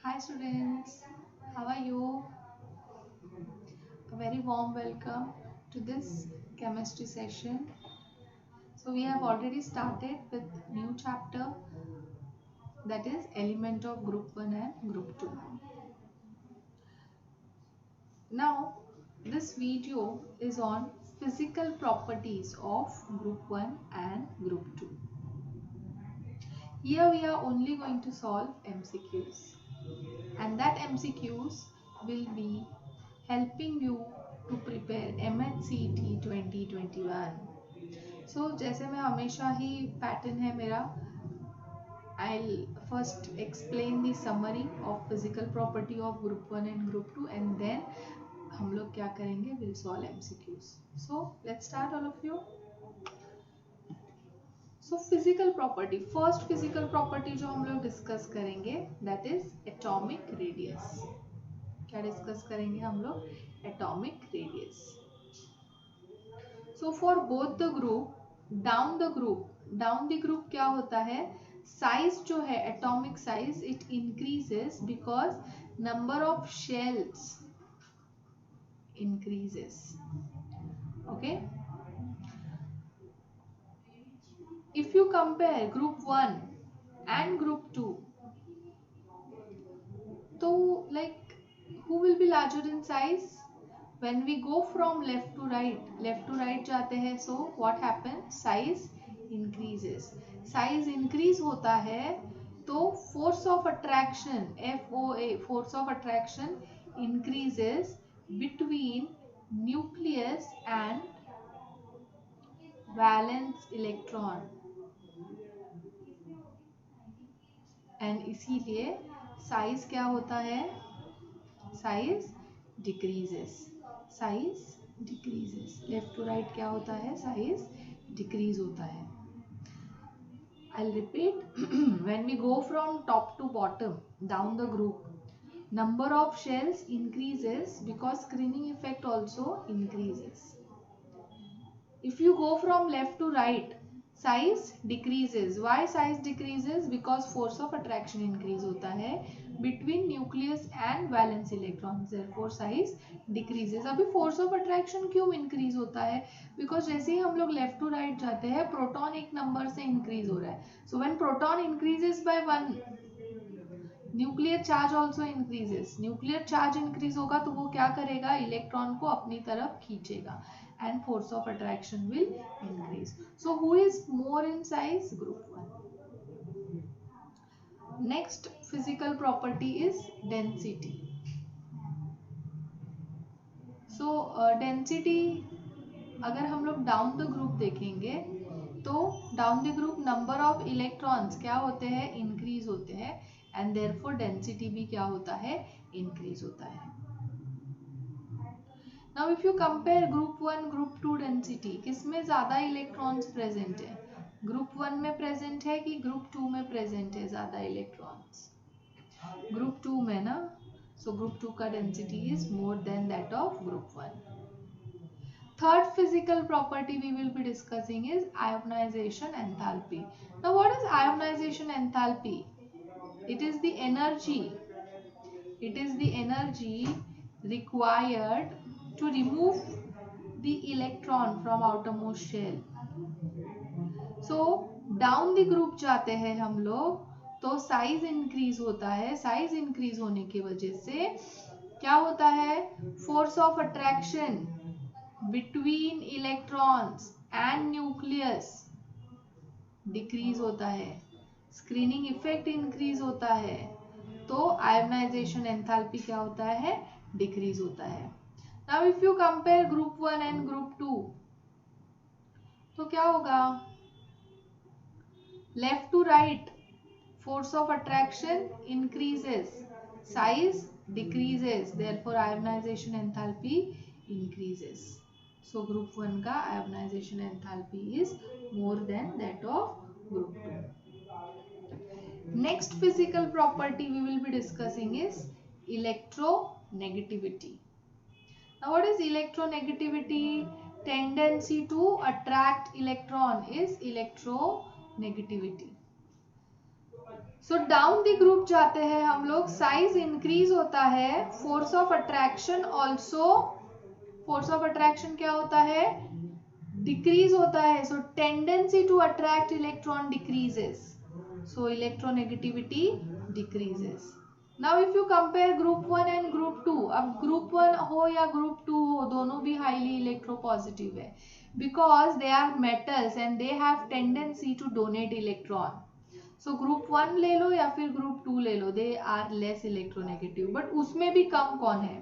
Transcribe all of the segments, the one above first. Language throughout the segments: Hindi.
Hi students, how are you? A very warm welcome to this chemistry session. So we have already started with new chapter, that is element of group 1 and group 2. Now this video is on physical properties of group 1 and group 2. Here we are only going to solve MCQs, and that MCQs will be helping you to prepare MHCET 2021. So जैसे मैं हमेशा ही पैटर्न है मेरा, I'll first explain the summary of physical property of group 1 and group 2 and then हम लोग क्या करेंगे, we'll solve MCQs. So let's start all of you. So physical property, first physical property जो हम लोग discuss करेंगे that is atomic radius. क्या डिस्कस करेंगे हम लोग? Atomic radius. So for both the group, down the group क्या होता है? साइज जो है atomic size it increases because number of shells increases. Okay, if you compare group 1 and group 2, तो like who will be larger in size? When we go from left to right जाते हैं, so what happens? Size increases. Size increase होता है तो force of attraction, FOA, force of attraction increases between nucleus and valence electron, and इसीलिए size क्या होता है? Size decreases. Left to right क्या होता है? साइज डिक्रीज होता है. I will repeat. When we go from top to bottom down the group, number of shells increases because screening effect also increases. If you go from left to right, size decreases. Why size decreases? Because force of attraction increase होता है between nucleus and valence electrons. Therefore size decreases. अभी force of attraction क्यों increase होता है? Because जैसे ही हम लोग left to right जाते हैं, proton एक number से increase हो रहा है. So when proton increases by 1, nuclear charge also increases. Nuclear charge increase होगा तो वो क्या करेगा? इलेक्ट्रॉन को अपनी तरफ खींचेगा and force of attraction will increase. So who is more in size? Group 1. Next physical property is density. So density अगर हम लोग डाउन द ग्रुप देखेंगे तो down the group number of electrons क्या होते हैं? इंक्रीज होते हैं, एंड देयरफॉर डेंसिटी भी क्या होता है? इंक्रीज होता है. Now if you compare group 1 group 2 density, किसमें ज्यादा इलेक्ट्रॉन्स प्रेजेंट है? ग्रुप 1 में प्रेजेंट है कि ग्रुप 2 में प्रेजेंट है ज्यादा इलेक्ट्रॉन्स? ग्रुप 2 में ना. सो ग्रुप 2 का density is more than that of group 1. Third physical property we will be discussing is ionization enthalpy. Now what is ionization enthalpy? It is the energy required to remove the electron from outermost shell. So down the group जाते हैं हम लोग तो साइज इंक्रीज होता है. साइज इंक्रीज होने की वजह से क्या होता है? Force of attraction between electrons and nucleus decrease होता है. स्क्रीनिंग इफेक्ट इंक्रीज होता है तो आयोनाइजेशन एंथैल्पी क्या होता है? डिक्रीज होता है. Now if you compare group 1 and group 2 तो क्या होगा? Left to right force of attraction increases, size decreases, therefore ionization enthalpy increases. So group 1 का ionization enthalpy is more than that of group 2. Next physical property we will be discussing is electronegativity. Now what is electronegativity? Tendency to attract electron is electronegativity. So down the group जाते हैं हम लोग, साइज इंक्रीज होता है, force of attraction also, force of attraction क्या होता है, डिक्रीज होता है. So tendency to attract electron decreases, so electronegativity decreases. Now if you compare group 1 and group 2, अब ग्रुप 1 हो या ग्रुप 2 हो, दोनों भी हाईली इलेक्ट्रोपॉजिटिव है, because they are metals and they have tendency to donate electron. So group 1 ले लो या फिर ग्रुप 2 ले लो, they are less electronegative, but उसमें भी कम कौन है.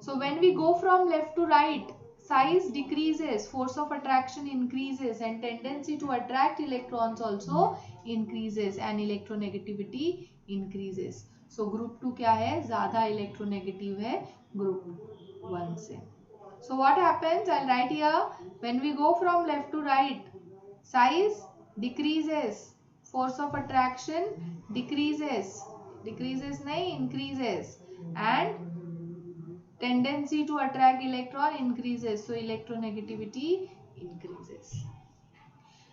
So when we go from left to right, size decreases, force of attraction increases and tendency to attract electrons also increases and electronegativity increases. So group 2 क्या है, ज़्यादा electronegative है group 1 से. So what happens, I'll write here, when we go from left to right, size decreases, force of attraction decreases, decreases नहीं increases, and tendency to attract electron increases, so electronegativity increases.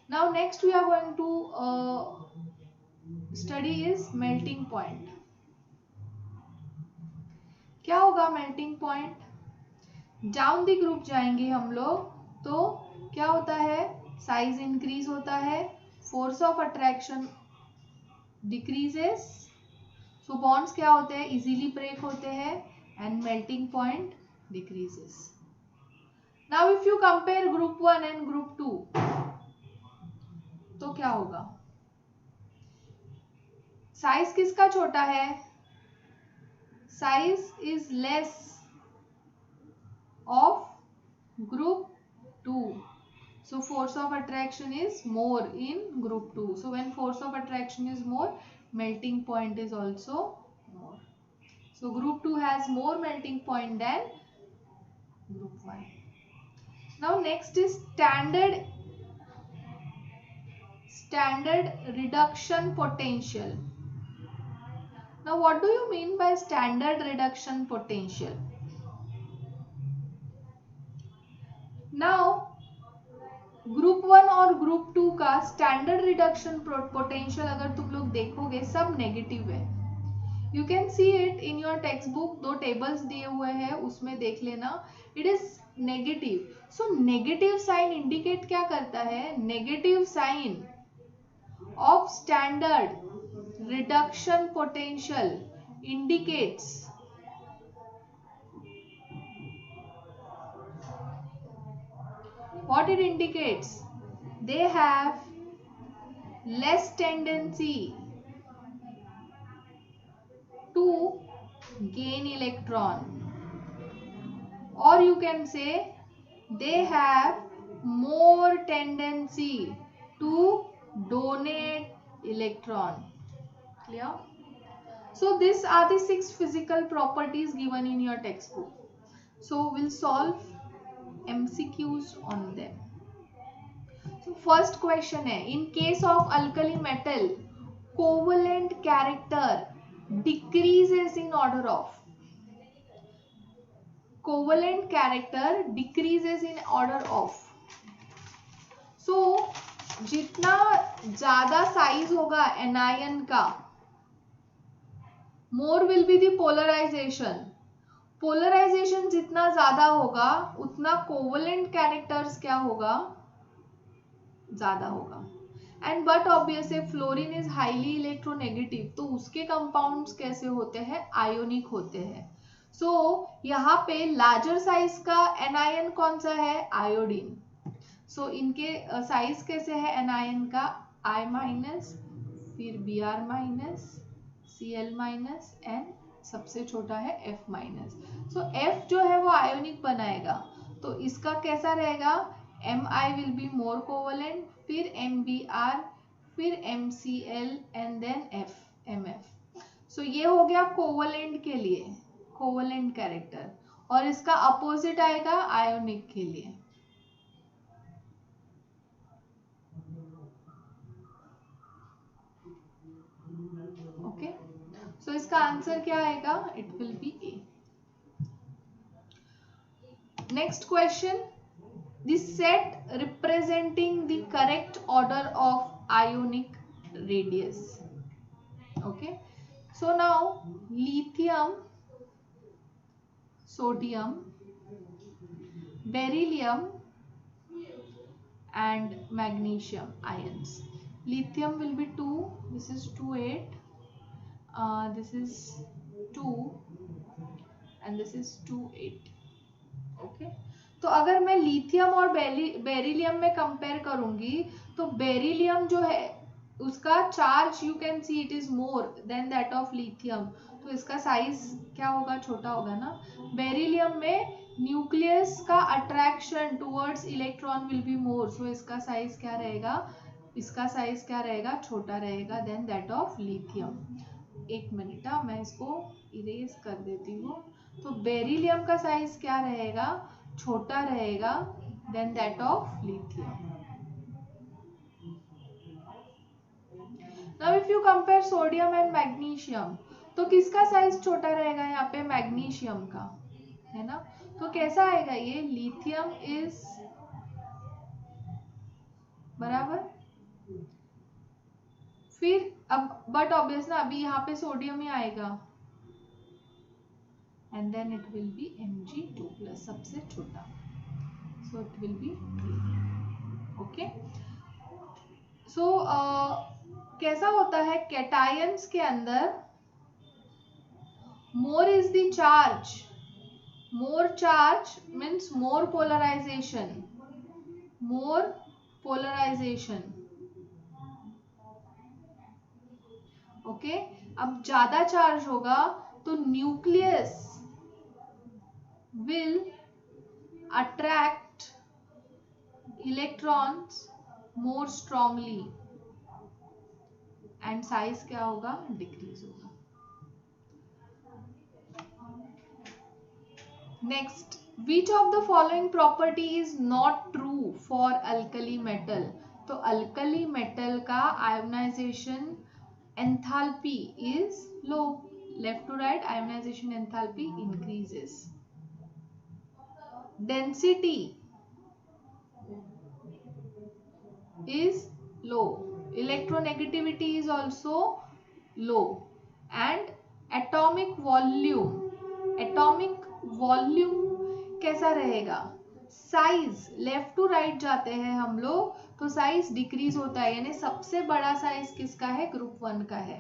Now next we are going to study is melting point. क्या होगा melting point? Down the group जाएंगे हम लोग, तो क्या होता है, साइज इंक्रीज होता है, force of attraction decreases, so bonds क्या होते हैं, इजीली ब्रेक होते हैं, and melting point decreases. Now if you compare group 1 and group 2, तो क्या होगा, साइज किसका छोटा है, size is less of group 2, so force of attraction is more in group 2. So when force of attraction is more, melting point is also more. So group 2 has more melting point than group 1. Now next is standard reduction potential. Now what do you mean by standard reduction potential? Now group 1 और ग्रुप 2 का स्टैंडर्ड रिडक्शन पोटेंशियल अगर तुम लोग देखोगे, सब नेगेटिव है. You can see it in your text book, 2 tables दिए हुए हैं, उसमें देख लेना, it is negative. So negative sign indicate क्या करता है, negative sign of standard reduction potential indicates what it indicates, they have less tendency to gain electron, or you can say they have more tendency to donate electron. Clear? So these are the 6 physical properties given in your textbook. So we'll solve MCQs on them. So first question है, in case of alkali metal, covalent character decreases in order of, covalent character decreases in order of. So जितना ज्यादा साइज होगा एनायन का, more will be the polarization. Polarization जितना ज्यादा होगा उतना कोवलेंट कैरेक्टर्स क्या होगा, ज्यादा होगा. And but obviously fluorine is highly electronegative, तो उसके कंपाउंड्स कैसे होते हैं, आयोनिक होते हैं. सो यहाँ पे लार्जर साइज का एनायन कौन सा है, आयोडीन. सो इनके साइज कैसे है एनायन का, I माइनस, फिर Br minus, Cl minus and सबसे छोटा है F माइनस. सो F जो है वो आयोनिक बनाएगा, तो इसका कैसा रहेगा, Mi will be more covalent, फिर Mbr, फिर MCl एंड देन Mf. सो ये हो गया कोवलेंट के लिए, कोवलेंट कैरेक्टर, और इसका अपोजिट आएगा आयोनिक के लिए. ओके, सो इसका आंसर क्या आएगा, it will be A. Next question, the set representing the correct order of ionic radius. So now lithium, sodium, beryllium and magnesium ions. Lithium will be 2, this is 2 8, this is 2 and this is 2 8. Okay तो अगर मैं लिथियम और बेरिलियम में कंपेयर करूंगी तो बेरिलियम जो है उसका charge you can see it is more than that of lithium, तो इसका साइज क्या होगा, छोटा होगा ना. बेरिलियम में न्यूक्लियस का attraction towards electron will be more, so इसका साइज क्या रहेगा, इसका साइज क्या रहेगा, छोटा रहेगा देन दैट ऑफ लिथियम. एक मिनट, मैं इसको इरेज कर देती हूँ. तो बेरिलियम का साइज क्या रहेगा, छोटा रहेगा then that of lithium. Now if you compare sodium and magnesium, तो किसका साइज छोटा रहेगा, यहाँ पे मैग्नीशियम का, है ना. तो कैसा आएगा ये, लिथियम इज बराबर. फिर अब बट ऑब्वियस ना, अभी यहाँ पे सोडियम ही आएगा and then it will be Mg2 plus, सबसे छोटा, so it will be 3. okay, so कैसा होता है कैटायंस के अंदर, more is the charge, more charge means more polarization, more polarization. Okay, अब ज्यादा चार्ज होगा तो nucleus will attract electrons more strongly and size क्या होगा, डिक्रीज होगा. Next, which of the following property is not true for alkali metal? तो अल्कली मेटल का ionization enthalpy is low. Left to right ionization enthalpy increases. Density is low, electronegativity is also low, and atomic volume कैसा रहेगा, साइज लेफ्ट टू राइट जाते हैं हम लोग तो साइज डिक्रीज होता है, यानी सबसे बड़ा साइज किसका है, ग्रुप 1 का है,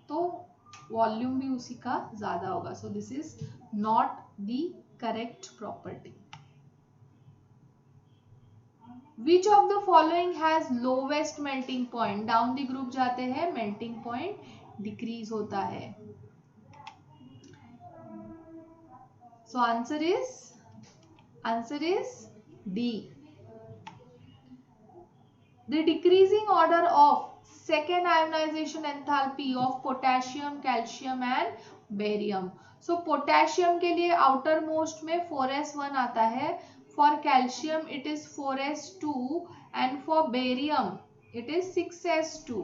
तो वॉल्यूम भी उसी का ज्यादा होगा. So this is not the correct property. Which of the following has lowest melting point? Down the group जाते हैं, melting point decrease होता है. So answer is D. The decreasing order of second ionization enthalpy of potassium, calcium and barium. So potassium के लिए आउटर मोस्ट में 4s1 आता है, for calcium it is 4s2 and for barium it is 6s2.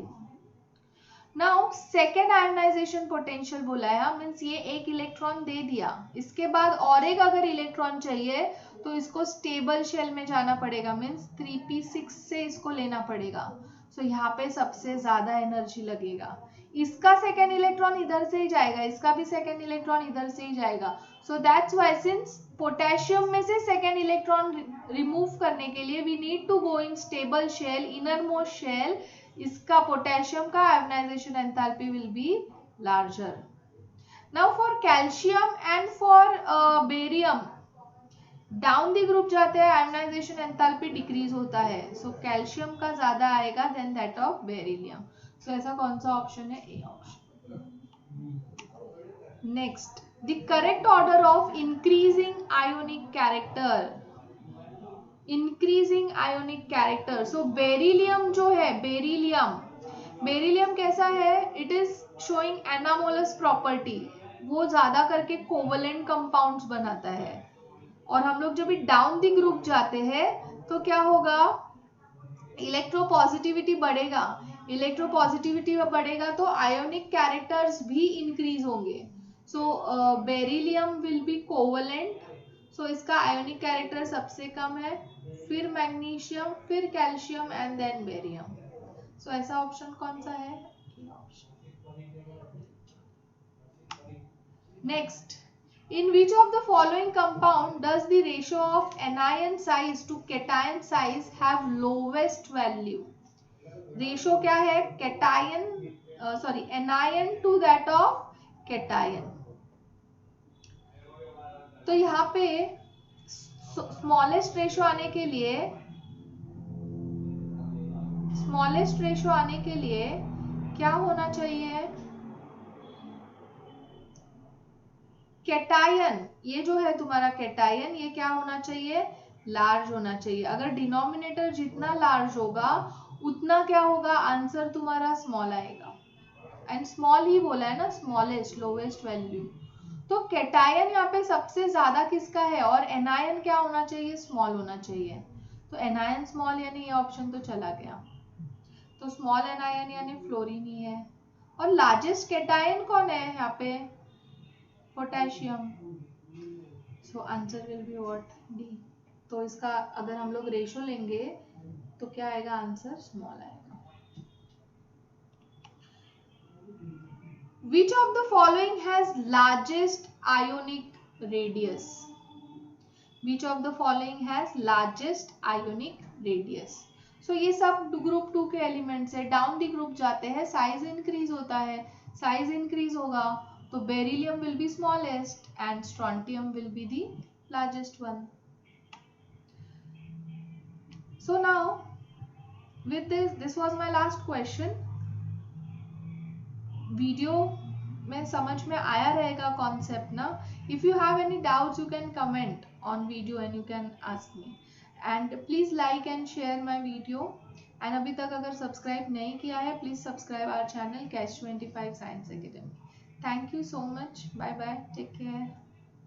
Now second ionization potential बोला है, मीन्स ये एक इलेक्ट्रॉन दे दिया, इसके बाद और एक अगर इलेक्ट्रॉन चाहिए तो इसको स्टेबल शेल में जाना पड़ेगा, मीन्स 3p6 से इसको लेना पड़ेगा. सो यहाँ पे सबसे ज्यादा एनर्जी लगेगा. इसका सेकेंड इलेक्ट्रॉन इधर से ही जाएगा, इसका भी सेकेंड इलेक्ट्रॉन इधर से ही जाएगा. So that's why since potassium में से सेकेंड इलेक्ट्रॉन रिमूव करने के लिए we need to go in stable shell, inner most shell. इसका पोटेशियम का ionization enthalpy will be larger. Now for calcium and for barium down the group जाते हैं, आयोनाइजेशन एंथैल्पी डिक्रीज होता है, सो कैल्शियम का ज्यादा आएगा देन दैट ऑफ बेरिलियम. सो ऐसा कौन सा ऑप्शन है, A option. Next, the correct order of increasing ionic character, increasing ionic character. So beryllium जो है, बेरिलियम कैसा है, it is showing anomalous property, वो ज्यादा करके कोवलेंट कंपाउंड्स बनाता है. और हम लोग जब भी डाउन द ग्रुप जाते हैं तो क्या होगा, इलेक्ट्रोपॉजिटिविटी बढ़ेगा, इलेक्ट्रोपॉजिटिविटी बढ़ेगा तो आयोनिक कैरेक्टर्स भी इंक्रीज होंगे. सो बेरिलियम विल बी कोवलेंट, सो इसका आयोनिक कैरेक्टर सबसे कम है, फिर मैग्नीशियम, फिर कैल्शियम एंड देन बेरियम. सो ऐसा ऑप्शन कौन सा है, option. Next, in which of the following compound does the ratio of anion size to cation size have lowest value? Ratio क्या है? Cation sorry anion to that of cation. तो यहाँ पे स्मॉलेस्ट रेशो आने के लिए क्या होना चाहिए? कैटायन, ये जो है तुम्हारा कैटायन, ये क्या होना चाहिए? लार्ज होना चाहिए. अगर डिनोमिनेटर जितना लार्ज होगा उतना क्या होगा? आंसर तुम्हारा स्मॉल आएगा. एंड स्मॉल ही बोला है ना, स्मॉलेस्ट लोवेस्ट वैल्यू. तो कैटायन यहाँ पे सबसे ज्यादा किसका है? और एनायन क्या होना चाहिए? स्मॉल होना चाहिए. तो एनायन स्मॉल यानी ये ऑप्शन तो चला गया. तो स्मॉल एनायन यानी फ्लोरीन ही है. और लार्जेस्ट कैटायन कौन है यहाँ पे? Potassium. So answer will be what? D. तो इसका अगर हम लोग रेशो लेंगे तो क्या आएगा? आंसर स्मॉल आएगा. Which of the following has largest ionic radius? Which of the following has largest ionic radius? So ये सब ग्रुप 2 के एलिमेंट्स है. डाउन दी ग्रुप जाते हैं, साइज इंक्रीज होता है. साइज इंक्रीज होगा तो beryllium will be smallest and strontium will be the largest one. So now with this was my last question. Video में समझ में आया रहेगा कॉन्सेप्ट ना. If you have any doubts you can comment on video and you can ask me. And please like and share my video. And अभी तक अगर सब्सक्राइब नहीं किया है please subscribe our channel catch 25 science academy. Thank you so much. Bye bye. Take care.